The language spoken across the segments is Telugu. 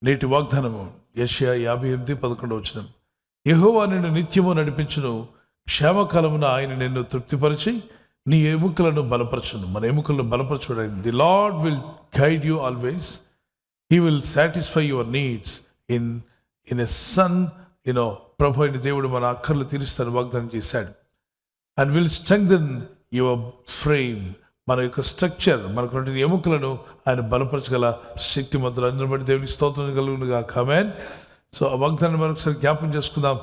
నేటి వాగ్దానము యెషయా 58:11. యెహోవా నిన్ను నిత్యము నడిపించును, క్షేమకాలమున ఆయన నిన్ను తృప్తిపరిచి నీ ఎముకలను బలపరచును. మన ఎముకలను బలపరచుడు. The Lord will guide you always. He will satisfy your needs in a sun. ప్రభు అయిన దేవుడు మన అక్కర్లు తీరుస్తాను వాగ్దానం చేశాడు. And will strengthen your frame. మన యొక్క స్ట్రక్చర్, మనకు ఎముకలను ఆయన బలపరచగల శక్తిమంతులు. అందరి బట్టి దేవునికి స్తోత్రం కలుగునుగా. ఆమేన్. సో ఆ వాగ్దానాన్ని మరొకసారి జ్ఞాపం చేసుకుందాం.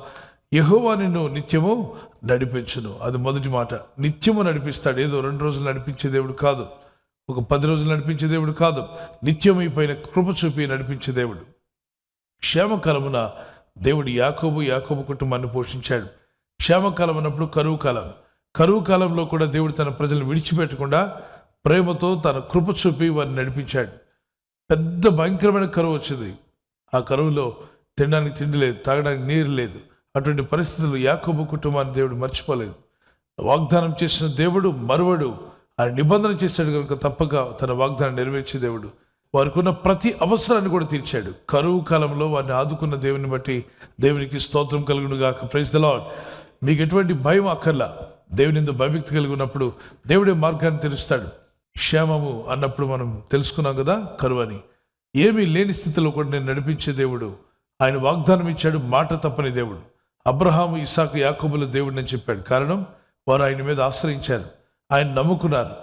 యెహోవా నిన్ను నిత్యము నడిపించును. అది మొదటి మాట. నిత్యము నడిపిస్తాడు. ఏదో 2 రోజులు నడిపించే దేవుడు కాదు, ఒక 10 రోజులు నడిపించే దేవుడు కాదు. నిత్యమైపోయిన కృప చూపి నడిపించే దేవుడు. క్షేమకాలమున దేవుడు యాకోబు కుటుంబాన్ని పోషించాడు. క్షేమకాలం అన్నప్పుడు కరువు కాలంలో కూడా దేవుడు తన ప్రజలను విడిచిపెట్టకుండా ప్రేమతో తన కృప చూపి వారిని నడిపించాడు. పెద్ద భయంకరమైన కరువు వచ్చింది. ఆ కరువులో తినడానికి తిండి లేదు, తాగడానికి నీరు లేదు. అటువంటి పరిస్థితుల్లో యాకోబు కుటుంబాన్ని దేవుడు మర్చిపోలేదు. వాగ్దానం చేసిన దేవుడు మరువడు. ఆయన నిబంధన చేశాడు కనుక తప్పక తన వాగ్దానం నెరవేర్చే దేవుడు. వారికి ఉన్న ప్రతి అవసరాన్ని కూడా తీర్చాడు. కరువు కాలంలో వారిని ఆదుకున్న దేవుని బట్టి దేవునికి స్తోత్రం కలుగునుగాక. Praise the Lord. మీకు ఎటువంటి భయం అక్కర్లా. దేవుని యందు భయభక్తి కలిగి ఉన్నప్పుడు దేవుడే మార్గాన్ని తెరుస్తాడు. క్షేమము అన్నప్పుడు మనం తెలుసుకున్నాం కదా కరువు అని. ఏమీ లేని స్థితిలో కూడా నేను నడిపించే దేవుడు. ఆయన వాగ్దానం ఇచ్చాడు, మాట తప్పని దేవుడు. అబ్రహాము, ఇస్సాకు, యాకోబుల దేవుడిని అని చెప్పాడు. కారణం వారు ఆయన మీద ఆశ్రయించారు, ఆయన నమ్ముకున్నారు.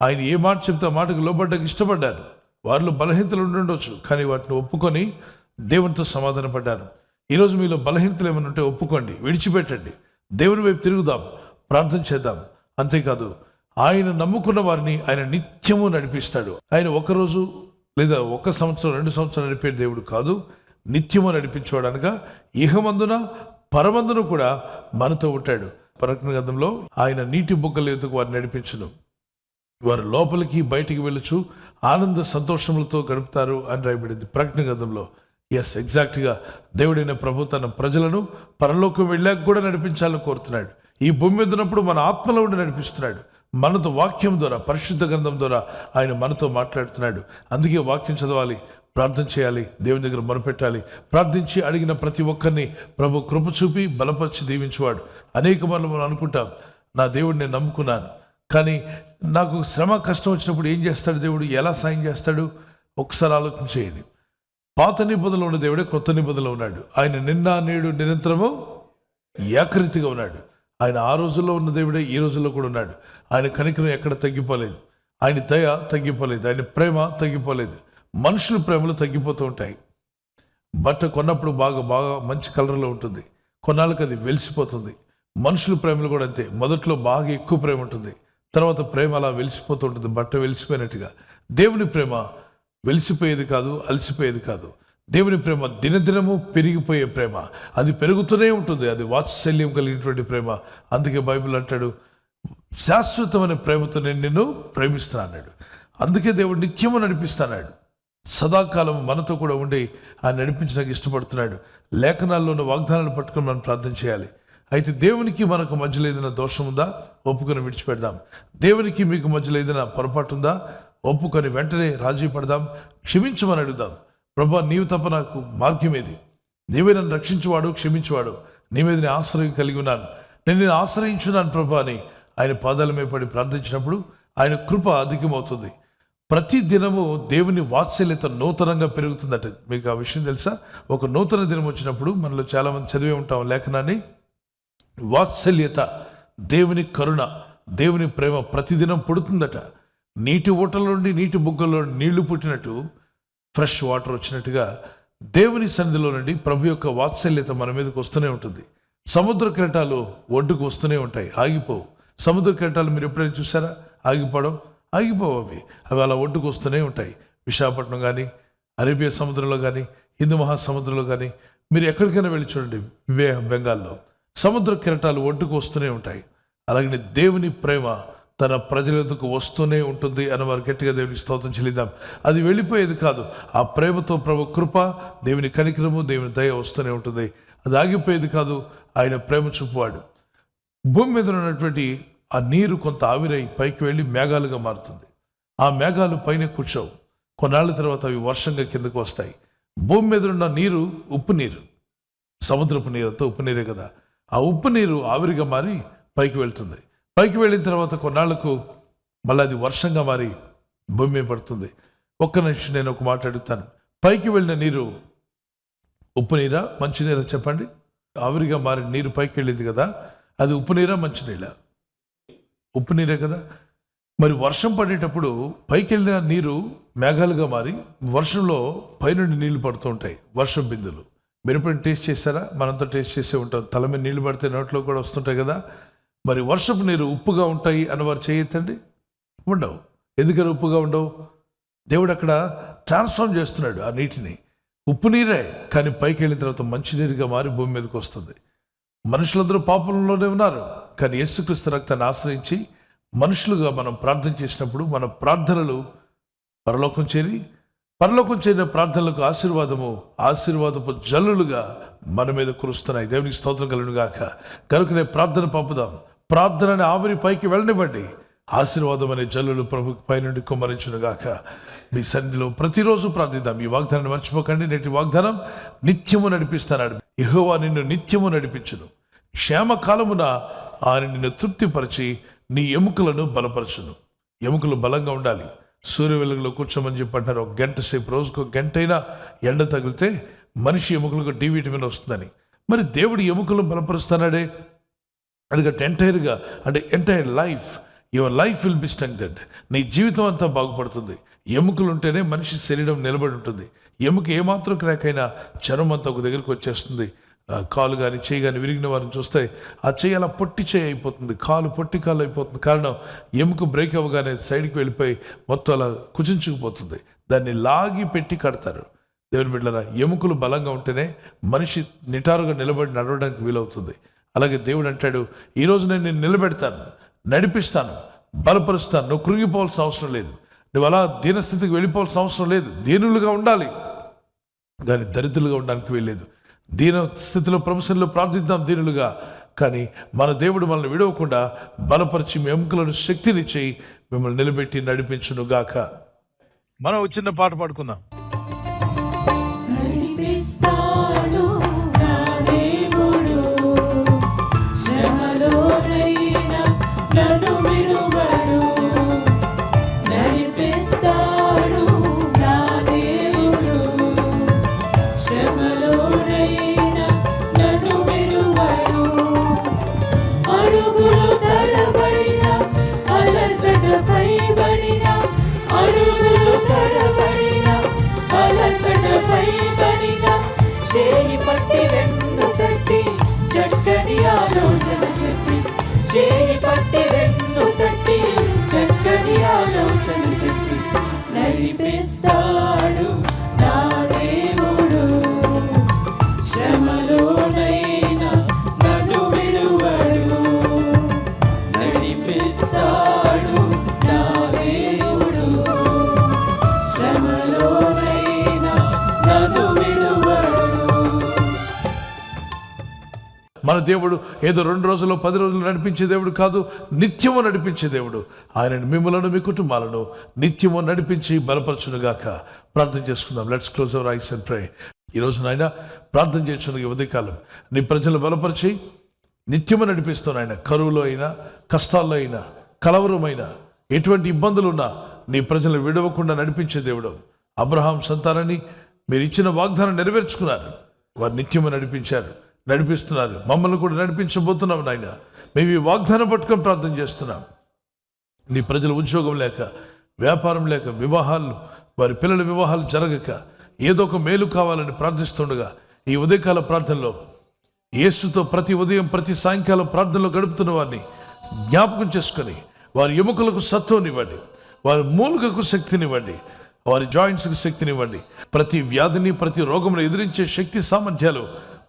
ఆయన ఏ మాట చెప్తే ఆ మాటకు లోబడ్డానికి ఇష్టపడ్డారు. వారిలో బలహీనతలు ఉండొచ్చు, కానీ వాటిని ఒప్పుకొని దేవునితో సమాధాన పడ్డారు. ఈరోజు మీలో బలహీనతలు ఏమైనా ఉంటే ఒప్పుకోండి, విడిచిపెట్టండి, దేవుని వైపు తిరుగుదాం, ప్రార్థన చేద్దాం. అంతేకాదు ఆయన నమ్ముకున్న వారిని ఆయన నిత్యము నడిపిస్తాడు. ఆయన ఒకరోజు లేదా 1 సంవత్సరం 2 సంవత్సరాలు నడిపే దేవుడు కాదు, నిత్యము నడిపించేవాడు. అనగా ఇహమందున పరమందున కూడా మనతో ఉంటాడు. ప్రకటన గ్రంథంలో ఆయన నీటి బుగ్గల ఎదుగు వారిని నడిపించును, వారు లోపలికి బయటికి వెళ్ళచ్చు ఆనంద సంతోషములతో గడుపుతారు అని రాయబడింది ప్రకటన గ్రంథంలో. ఎస్, ఎగ్జాక్ట్గా దేవుడైన ప్రభు తన ప్రజలను పరలోకం వెళ్ళాక కూడా నడిపించాలని కోరుతున్నాడు. ఈ భూమి మీద ఉన్నప్పుడు మన ఆత్మలో ఉండి నడిపిస్తున్నాడు. మనతో వాక్యం ద్వారా, పరిశుద్ధ గ్రంథం ద్వారా ఆయన మనతో మాట్లాడుతున్నాడు. అందుకే వాక్యం చదవాలి, ప్రార్థన చేయాలి, దేవుని దగ్గర మొరపెట్టాలి. ప్రార్థించి అడిగిన ప్రతి ఒక్కరిని ప్రభు కృప చూపి బలపరిచి దీవించేవాడు. అనేక మార్లు మనం అనుకుంటాం, నా దేవుడిని నేను నమ్ముకున్నాను, కానీ నాకు శ్రమ కష్టం వచ్చినప్పుడు ఏం చేస్తాడు దేవుడు, ఎలా సాయం చేస్తాడు? ఒకసారి ఆలోచన చేయండి. పాత నిబంధనలో ఉన్న దేవుడే కొత్త నిబంధనలో ఉన్నాడు. ఆయన నిన్న నేడు నిరంతరము ఏకరీతిగా ఉన్నాడు. ఆయన ఆ రోజుల్లో ఉన్న దేవుడే ఈ రోజుల్లో కూడా ఉన్నాడు. ఆయన కనికరం ఎక్కడ తగ్గిపోలేదు, ఆయన దయ తగ్గిపోలేదు, ఆయన ప్రేమ తగ్గిపోలేదు. మనుషుల ప్రేమలు తగ్గిపోతూ ఉంటాయి. బట్ట కొన్నప్పుడు బాగా మంచి కలర్లో ఉంటుంది, కొన్నాళ్ళకి అది వెలిసిపోతుంది. మనుషుల ప్రేమలు కూడా అంతే. మొదట్లో బాగా ఎక్కువ ప్రేమ ఉంటుంది, తర్వాత ప్రేమ అలా వెలిసిపోతూ ఉంటుంది, బట్ట వెలిసిపోయినట్టుగా. దేవుని ప్రేమ వెలిసిపోయేది కాదు, అలసిపోయేది కాదు. దేవుని ప్రేమ దినదినము పెరిగిపోయే ప్రేమ, అది పెరుగుతూనే ఉంటుంది. అది వాత్సల్యం కలిగినటువంటి ప్రేమ. అందుకే బైబిల్ అంటాడు, శాశ్వతమైన ప్రేమతో నేను నిన్ను ప్రేమిస్తాను అన్నాడు. అందుకే దేవుడు నిత్యము నడిపిస్తాడు. సదాకాలం మనతో కూడా ఉండి ఆయన నడిపించడానికి ఇష్టపడుతున్నాడు. లేఖనాల్లో ఉన్న వాగ్దానాలు పట్టుకొని మనం ప్రార్థన చేయాలి. అయితే దేవునికి మనకు మధ్యలో ఏదైనా దోషం ఉందా, ఒప్పుకొని విడిచిపెడదాం. దేవునికి మీకు మధ్యలో ఏదైనా పొరపాటు ఉందా, ఒప్పుకొని వెంటనే రాజీ పడదాం, క్షమించమని అడుగుదాం. ప్రభా, నీవు తప్ప నాకు మార్గం ఏది? నీవే నన్ను రక్షించువాడు, క్షమించువాడు. నీ మీద నేను ఆశ్రయం కలిగి ఉన్నాను, నేను ఆశ్రయించున్నాను ప్రభా అని ఆయన పాదాల మీద పడి ప్రార్థించినప్పుడు ఆయన కృప అధికమవుతుంది. ప్రతి దినము దేవుని వాత్సల్యత నూతనంగా పెరుగుతుందట. మీకు ఆ విషయం తెలుసా? ఒక నూతన దినం వచ్చినప్పుడు మనలో చాలామంది చదివే ఉంటాం లేఖనాన్ని. వాత్సల్యత, దేవుని కరుణ, దేవుని ప్రేమ ప్రతిదినం పుడుతుందట. నీటి ఊటల నుండి, నీటి బుగ్గల్లో నీళ్లు పుట్టినట్టు, ఫ్రెష్ వాటర్ వచ్చినట్టుగా దేవుని సన్నిధిలో నుండి ప్రభు యొక్క వాత్సల్యత మన మీదకి వస్తూనే ఉంటుంది. సముద్ర కెరటాలు ఒడ్డుకు వస్తూనే ఉంటాయి, ఆగిపోవు. సముద్ర కెరటాలు మీరు ఎప్పుడైనా చూసారా? ఆగిపోవు అవి అలా ఒడ్డుకు వస్తూనే ఉంటాయి. విశాఖపట్నం కానీ, అరేబియా సముద్రంలో కానీ, హిందూ మహాసముద్రంలో కానీ, మీరు ఎక్కడికైనా వెళ్ళి చూడండి, బెంగాల్లో సముద్ర కెరటాలు ఒడ్డుకు వస్తూనే ఉంటాయి. అలాగే దేవుని ప్రేమ తన ప్రజల వద్దకు వస్తూనే ఉంటుంది అని వారు గట్టిగా దేవునికి స్తోత్రం చెల్లిద్దాం. అది వెళ్ళిపోయేది కాదు. ఆ ప్రేమతో ప్రభు కృప, దేవుని కనికరము, దేవుని దయ వస్తూనే ఉంటుంది. అది ఆగిపోయేది కాదు. ఆయన ప్రేమ చూపువాడు. భూమి మీద ఉన్నటువంటి ఆ నీరు కొంత ఆవిరై పైకి వెళ్ళి మేఘాలుగా మారుతుంది. ఆ మేఘాలు పైన కూర్చోవు, కొన్నాళ్ళ తర్వాత అవి వర్షంగా కిందకు వస్తాయి. భూమి మీద ఉన్న నీరు ఉప్పు నీరు, సముద్రపు నీరుతో ఉప్పు నీరే కదా. ఆ ఉప్పు నీరు ఆవిరిగా మారి పైకి వెళ్తుంది. పైకి వెళ్ళిన తర్వాత కొన్నాళ్లకు మళ్ళీ అది వర్షంగా మారి భూమి మీద పడుతుంది. ఒక్క నిమిషం నేను ఒక మాట అడుగుతాను. పైకి వెళ్ళిన నీరు ఉప్పు నీరా మంచినీరా చెప్పండి? ఆవిరిగా మారిన నీరు పైకి వెళ్ళింది కదా, అది ఉప్పు నీరా మంచినీళ్ళ? ఉప్పు నీరే కదా. మరి వర్షం పడేటప్పుడు పైకి వెళ్ళిన నీరు మేఘాలుగా మారి వర్షంలో పైనుండి నీళ్లు పడుతూ ఉంటాయి, వర్షం బిందులు. మీరు ఎప్పుడైనా టేస్ట్ చేస్తారా? మనంతా టేస్ట్ చేసే ఉంటాం. తల మీద నీళ్లు పడితే నోట్లో కూడా వస్తుంటాయి కదా. మరి వర్షపు నీరు ఉప్పుగా ఉంటాయి అని వారు చేయొద్దండి, ఉండవు. ఎందుకని ఉప్పుగా ఉండవు? దేవుడు అక్కడ ట్రాన్స్ఫార్మ్ చేస్తున్నాడు ఆ నీటిని. ఉప్పు నీరే కానీ పైకి వెళ్ళిన తర్వాత మంచి నీరుగా మారి భూమి మీదకి వస్తుంది. మనుషులందరూ పాపంలోనే ఉన్నారు, కానీ యేసుక్రీస్తు రక్తాన్ని ఆశ్రయించి మనుషులుగా మనం ప్రార్థన చేసినప్పుడు మన ప్రార్థనలు పరలోకం చేరిన ప్రార్థనలకు ఆశీర్వాదపు జల్లులుగా మన మీద కురుస్తున్నాయి. దేవునికి స్తోత్రం కలుగును గాక. కనుకనే ప్రార్థన పంపుదాం. ప్రార్థనని ఆవిరి పైకి వెళ్ళనివ్వండి. ఆశీర్వాదం అనే జల్లులు ప్రభు పైనుండి కుమ్మరించును గాక. మీ సన్నిధిలో ప్రతిరోజు ప్రార్థిద్దాం. ఈ వాగ్దానాన్ని మర్చిపోకండి. నేటి వాగ్దానం నిత్యము నడిపిస్తాడు. యెహోవా నిన్ను నిత్యము నడిపించును. క్షేమకాలమున ఆయన నిన్ను తృప్తిపరిచి నీ ఎముకలను బలపరచును. ఎముకలు బలంగా ఉండాలి. సూర్య వెలుగులో కూర్చోమని చెప్పి అంటారు. ఒక గంట సేపు, రోజుకు ఒక గంట అయినా ఎండ తగిలితే మనిషి ఎముకలకు డి విటమిన్ వస్తుందని. మరి దేవుడు ఎముకలను బలపరుస్తున్నాడే. అందుకంటే entire life, your life will be strengthened. నీ జీవితం అంతా బాగుపడుతుంది. ఎముకలు ఉంటేనే మనిషి శరీరం నిలబడి ఉంటుంది. ఎముక ఏమాత్రం క్రాక్ అయినా చర్మం అంతా ఒక దగ్గరికి వచ్చేస్తుంది. కాలు కానీ చేయి కానీ విరిగిన వారిని చూస్తే ఆ చేయి అలా పొట్టి చేయి అయిపోతుంది, కాలు పొట్టి కాలు అయిపోతుంది. కారణం ఎముక బ్రేక్ అవ్వగానే సైడ్కి వెళ్ళిపోయి మొత్తం అలా కుచించుకుపోతుంది. దాన్ని లాగి పెట్టి కడతారు. దేవుని బిడ్డలారా, ఎముకలు బలంగా ఉంటేనే మనిషి నిటారుగా నిలబడి నడవడానికి వీలవుతుంది. అలాగే దేవుడు అంటాడు, ఈరోజు నేను నిన్ను నిలబెడతాను, నడిపిస్తాను, బలపరుస్తాను. నువ్వు కృంగిపోవాల్సిన అవసరం లేదు. నువ్వు అలా దీనస్థితికి వెళ్ళిపోవాల్సిన అవసరం లేదు. దీనులుగా ఉండాలి కానీ దరిద్రులుగా ఉండడానికి వీల్లేదు. దీన స్థితిలో ప్రొఫెషన్లో ప్రార్థిద్దాం దీనులుగా, కానీ మన దేవుడు మనల్ని విడవకుండా బలపరిచి మీ ఎముకలను శక్తినిచ్చి మిమ్మల్ని నిలబెట్టి నడిపించును గాక. మనం చిన్న పాట పాడుకుందాం. నడిపిస్తాడు నా దేవుడు, శ్రమలోనైనా నన్ను విడువడు. నడిపిస్తాడు నా దేవుడు, శ్రమలోనైనా నన్ను విడువడు. మన దేవుడు ఏదో 2 రోజులు 10 రోజులు నడిపించే దేవుడు కాదు, నిత్యము నడిపించే దేవుడు. ఆయన మిమ్మలను మీ కుటుంబాలను నిత్యము నడిపించి బలపరచునుగాక. ప్రార్థన చేసుకుందాం. Let's close our eyes and pray. ఈరోజు నాయన ప్రార్థన చేస్తున్న ఉదయకాలం నీ ప్రజలు బలపరిచి నిత్యము నడిపిస్తూ నాయన, కరువులో అయినా, కష్టాల్లో అయినా, కలవరమైనా, ఎటువంటి ఇబ్బందులున్నా నీ ప్రజలు విడవకుండా నడిపించే దేవుడు. అబ్రహాం సంతానాన్ని మీరు ఇచ్చిన వాగ్దానం నెరవేర్చుకున్నారు. వారు నిత్యము నడిపిస్తున్నారు. మమ్మల్ని కూడా నడిపించబోతున్నాం నాయన. మేము ఈ వాగ్దానం పట్టుకొని ప్రార్థన చేస్తున్నాం. నీ ప్రజలు ఉద్యోగం లేక, వ్యాపారం లేక, వివాహాలు, వారి పిల్లల వివాహాలు జరగక ఏదో ఒక మేలు కావాలని ప్రార్థిస్తుండగా ఈ ఉదయకాల ప్రార్థనలో యేసుతో ప్రతి ఉదయం ప్రతి సాయంకాలం ప్రార్థనలో గడుపుతున్న వారిని జ్ఞాపకం చేసుకొని వారి ఎముకలకు సత్తునివ్వండి, వారి మూలికకు శక్తినివ్వండి, వారి జాయింట్స్కి శక్తినివ్వండి. ప్రతి వ్యాధిని, ప్రతి రోగమును ఎదిరించే శక్తి సామర్థ్యాలు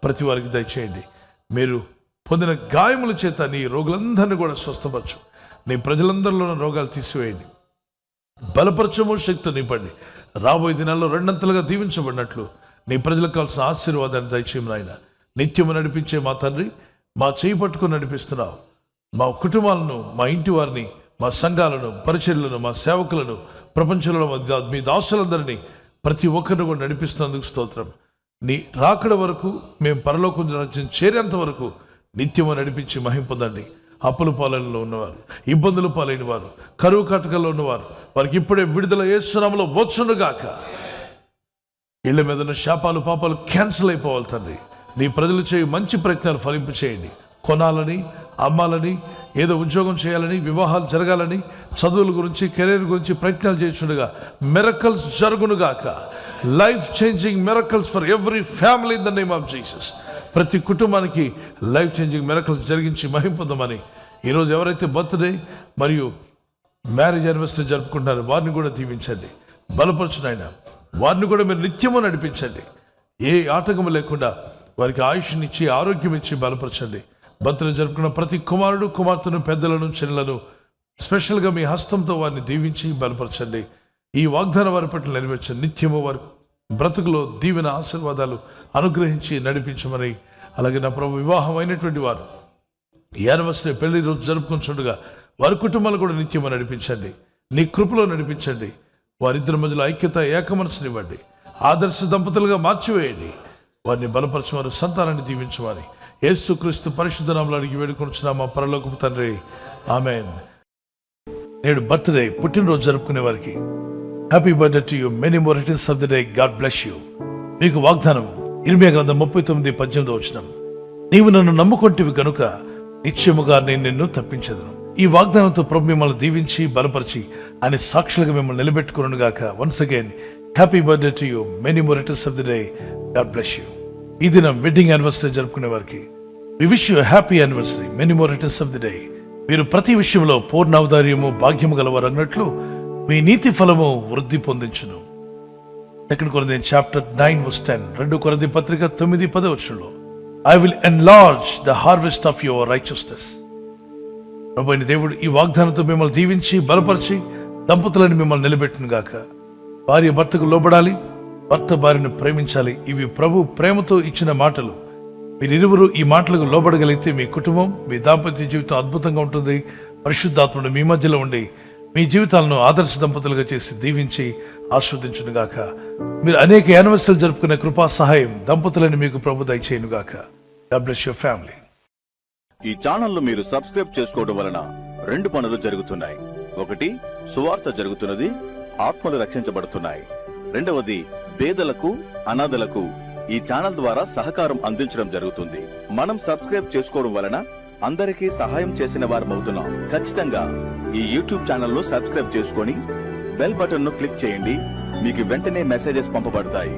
ప్రతి వారికి దయచేయండి. మీరు పొందిన గాయముల చేత నీ రోగులందరినీ కూడా స్వస్థపరచు. నీ ప్రజలందరిలో రోగాలు తీసివేయండి, బలపరచము, శక్తి నింపండి. రాబోయే దినాల్లో 2 అంతలుగా దీవించబడినట్లు నీ ప్రజలకు కావాల్సిన ఆశీర్వాదాన్ని దయచేయము నాయన. నిత్యము నడిపించే మా తండ్రి, మా చేయి పట్టుకుని నడిపిస్తున్నావు. మా కుటుంబాలను, మా ఇంటి వారిని, మా సంఘాలను, పరిచర్లను, మా సేవకులను, ప్రపంచంలో మీ దాసులందరినీ ప్రతి ఒక్కరిని కూడా నడిపిస్తున్నందుకు స్తోత్రం. నీ రాకడ వరకు మేము పరలోకం రాజ్యం చేరేంత వరకు నిత్యము నడిపించి మహిమ పొందండి. అప్పుల పాలనలో ఉన్నవారు, ఇబ్బందుల పాలైన వారు, కరువు కాటకాల్లో ఉన్నవారు, వారికి ఇప్పుడే విడుదల యేసు నామములో వచ్చునుగాక. ఇళ్ల మీద ఉన్న శాపాలు పాపాలు క్యాన్సిల్ అయిపోవాలి తండ్రి. నీ ప్రజలు చేయి మంచి ప్రయత్నాలు ఫలింపు చేయండి. కొనాలని, అమ్మాలని, ఏదో ఉద్యోగం చేయాలని, వివాహాలు జరగాలని, చదువుల గురించి, కెరీర్ గురించి ప్రయత్నాలు చేస్తుండగా మిరకల్స్ జరుగునుగాక. Life changing miracles for every family in the name of Jesus. ప్రతి కుటుంబానికి లైఫ్ చేంజింగ్ మిరకల్స్ జరిగించి మహిమ పొందమని, ఈరోజు ఎవరైతే బర్త్డే మరియు మ్యారేజ్ యానివర్సరీ జరుపుకుంటున్నారో వారిని కూడా దీవించండి, బలపరచునైనా. వారిని కూడా మీరు నిత్యము నడిపించండి. ఏ ఆటంకము లేకుండా వారికి ఆయుష్నిచ్చి, ఆరోగ్యం ఇచ్చి బలపరచండి. బర్త్డే జరుపుకున్న ప్రతి కుమారుడు, కుమార్తెను, పెద్దలను, చిన్నలను స్పెషల్గా మీ హస్తంతో వారిని దీవించి బలపరచండి. ఈ వాగ్దానం వారి పట్ల నెరవేర్చండి. నిత్యము వారి బ్రతుకులో దీవెన ఆశీర్వాదాలు అనుగ్రహించి నడిపించమని, అలాగే నా ప్రభు వివాహం అయినటువంటి వారు ఈ యానివర్సరీ పెళ్లి రోజు జరుపుకుంటుండగా వారి కుటుంబాలు కూడా నిత్యము నడిపించండి. నీ కృపలో నడిపించండి. వారిద్దరి మధ్యలో ఐక్యత, ఏకమనసునివ్వండి. ఆదర్శ దంపతులుగా మార్చివేయండి. వారిని బలపరచమని, సంతానాన్ని దీవించమని యేసుక్రీస్తు పరిశుద్ధ నామములో అడిగి వేడుకొనుచున్నాము మా పరలోకపు తండ్రి, ఆమేన్. నేడు బర్త్డే, పుట్టినరోజు జరుపుకునే వారికి happy birthday to you, many more returns of the day, God bless you. మీకు వాగ్దానం ఇర్మియా గ్రంథం 39:18 నీవు నన్ను నమ్ముకొంటివి గనుక నిశ్చయముగా నేను నిన్ను తప్పించెదను. ఈ వాగ్దానంతో ప్రభు మిమ్మల్ని దీవించి బలపరిచి ఆయన సాక్షులుగా మిమ్మల్ని నిలబెట్టుకును గాక. Once again happy birthday to you, many more returns of the day, God bless you. ఈ దినం వెడ్డింగ్ యానివర్సరీ జరుపుకునే వారికి we wish you happy anniversary, many more returns of the day. మీరు ప్రతి విషయంలో పూర్ణావధార్యము, భాగ్యము గలవారు అన్నట్లు మీ నీతి ఫలము వృద్ధి పొందించును. 2 కొరింథీయులు చాప్టర్ 9:10, 2 కొరింథీ పత్రిక 9:10 I will enlarge the harvest of your righteousness. ప్రభు అయిన దేవుడు ఈ వాగ్దానంతో మిమ్మల్ని దీవించి బలపరిచి దంపతులను మిమ్మల్ని నిలబెట్టును గాక. భార్య భర్తకు లోబడాలి, భర్త భార్యను ప్రేమించాలి. ఇవి ప్రభు ప్రేమతో ఇచ్చిన మాటలు. మీరిరువురు ఈ మాటలకు లోబడగలిగితే మీ కుటుంబం, మీ దాంపత్య జీవితం అద్భుతంగా ఉంటుంది. పరిశుద్ధాత్ముడు మీ మధ్యలో ఉండి మీ జీవితాలను ఆదర్శ దంపతులుగా చేసి దీవించి ఆస్వాదించునుగాక. మీరు అనేక యానివర్సరీలు జరుపుకునే కృపా సహాయం దంపతులను మీకు ప్రభు దయచేయునుగాక. God bless your family. ఈ ఛానల్ మీరు సబ్స్క్రైబ్ చేసుకోవడం వలన 2 పనులు జరుగుతున్నాయి. ఒకటి, సువార్త జరుగుతున్నది, ఆత్మలు రక్షించబడుతున్నాయి. రెండవది, పేదలకు, అనాథలకు ఈ ఛానల్ ద్వారా సహకారం అందించడం జరుగుతుంది. మనం సబ్స్క్రైబ్ చేసుకోవడం వలన అందరికీ సహాయం చేసిన వారమవుతున్నాం. ఖచ్చితంగా ఈ యూట్యూబ్ ఛానల్ ను సబ్స్క్రైబ్ చేసుకొని బెల్ బటన్ ను క్లిక్ చేయండి. మీకు వెంటనే మెసేజెస్ పంపబడతాయి.